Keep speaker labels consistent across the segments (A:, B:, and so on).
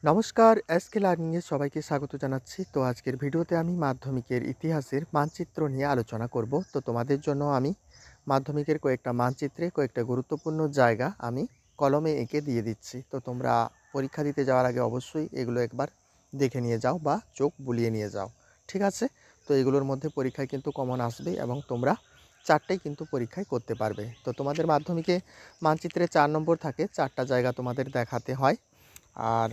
A: নমস্কার, এসকে লার্নিংয়ে সবাইকে স্বাগত জানাচ্ছি। তো আজকের ভিডিওতে আমি মাধ্যমিকের ইতিহাসের মানচিত্র নিয়ে আলোচনা করব। তো তোমাদের জন্য আমি মাধ্যমিকের কয়েকটা মানচিত্রে কয়েকটা গুরুত্বপূর্ণ জায়গা আমি কলমে এঁকে দিয়ে দিচ্ছি। তো তোমরা পরীক্ষা দিতে যাওয়ার আগে অবশ্যই এগুলো একবার দেখে নিয়ে যাও বা চোখ বুলিয়ে নিয়ে যাও, ঠিক আছে? তো এগুলোর মধ্যে পরীক্ষায় কিন্তু কমন আসবে এবং তোমরা চারটেই কিন্তু পরীক্ষায় করতে পারবে। তো তোমাদের মাধ্যমিকে মানচিত্রে 4 নম্বর থাকে, 4টা জায়গা তোমাদের দেখাতে হয়। আর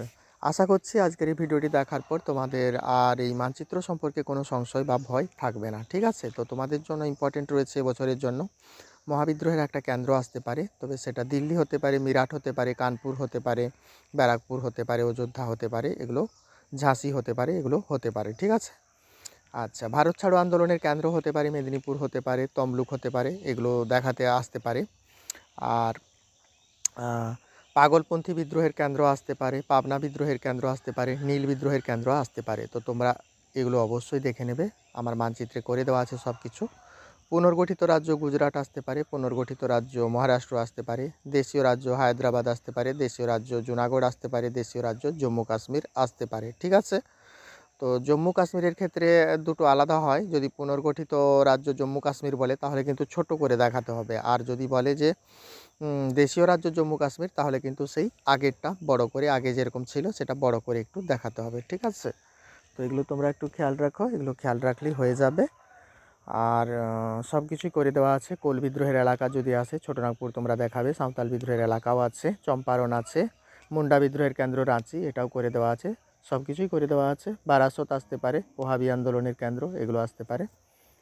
A: আশা করছি আজকের এই ভিডিওটি দেখার পর তোমাদের আর এই মানচিত্র সম্পর্কে কোনো সংশয় বা ভয় থাকবে না, ঠিক আছে? তো তোমাদের জন্য ইম্পর্টেন্ট রয়েছে এবছরের জন্য মহাবিদ্রোহের একটা কেন্দ্র আসতে পারে, তবে সেটা দিল্লি হতে পারে, মিরাট হতে পারে, কানপুর হতে পারে, ব্যারাকপুর হতে পারে, অযোধ্যা হতে পারে, এগুলো ঝাঁসি হতে পারে, এগুলো হতে পারে, ঠিক আছে? আচ্ছা, ভারত ছাড়ো আন্দোলনের কেন্দ্র হতে পারে, মেদিনীপুর হতে পারে, তমলুক হতে পারে, এগুলো দেখাতে আসতে পারে। আর পাগলপন্থী বিদ্রোহের কেন্দ্র আসতে পারে, পাবনা বিদ্রোহের কেন্দ্র আসতে পারে, নীল বিদ্রোহের কেন্দ্র আসতে পারে। তো তোমরা এগুলো অবশ্যই দেখে নেবে, আমার মানচিত্রে করে দেওয়া আছে সব কিছু। পুনর্গঠিত রাজ্য গুজরাট আসতে পারে, পুনর্গঠিত রাজ্য মহারাষ্ট্র আসতে পারে, দেশীয় রাজ্য হায়দ্রাবাদ আসতে পারে, দেশীয় রাজ্য জুনাগড় আসতে পারে, দেশীয় রাজ্য জম্মু কাশ্মীর আসতে পারে, ঠিক আছে? তো জম্মু কাশ্মীরের ক্ষেত্রে দুটো আলাদা হয়। যদি পুনর্গঠিত রাজ্য জম্মু কাশ্মীর বলে তাহলে কিন্তু ছোট করে দেখাতে হবে, আর যদি বলে যে দেশীয় রাজ্য জম্মু কাশ্মীর তাহলে কিন্তু সেই আগেরটা বড় করে, আগে যেরকম ছিল সেটা বড় করে একটু দেখাতে হবে, ঠিক আছে? তো এগুলো তোমরা একটু খেয়াল রাখো, এগুলো খেয়াল রাখলেই হয়ে যাবে। আর সব কিছুই করে দেওয়া আছে। কোল বিদ্রোহের এলাকা যদি আসে ছোটনাগপুর তোমরা দেখাবে, সাঁওতাল বিদ্রোহের এলাকাও আছে, চম্পারণ আছে, মুন্ডা বিদ্রোহের কেন্দ্র রাঁচি, এটাও করে দেওয়া আছে। সব কিছুই করে দেওয়া আছে। বারাসত আসতে পারে, ওহাবি আন্দোলনের কেন্দ্র, এগুলো আসতে পারে।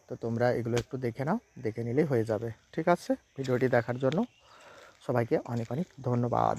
A: তো তোমরা এগুলো একটু দেখে নাও, দেখে নিলেই হয়ে যাবে, ঠিক আছে? ভিডিওটি দেখার জন্য সবাইকে অনেক অনেক ধন্যবাদ।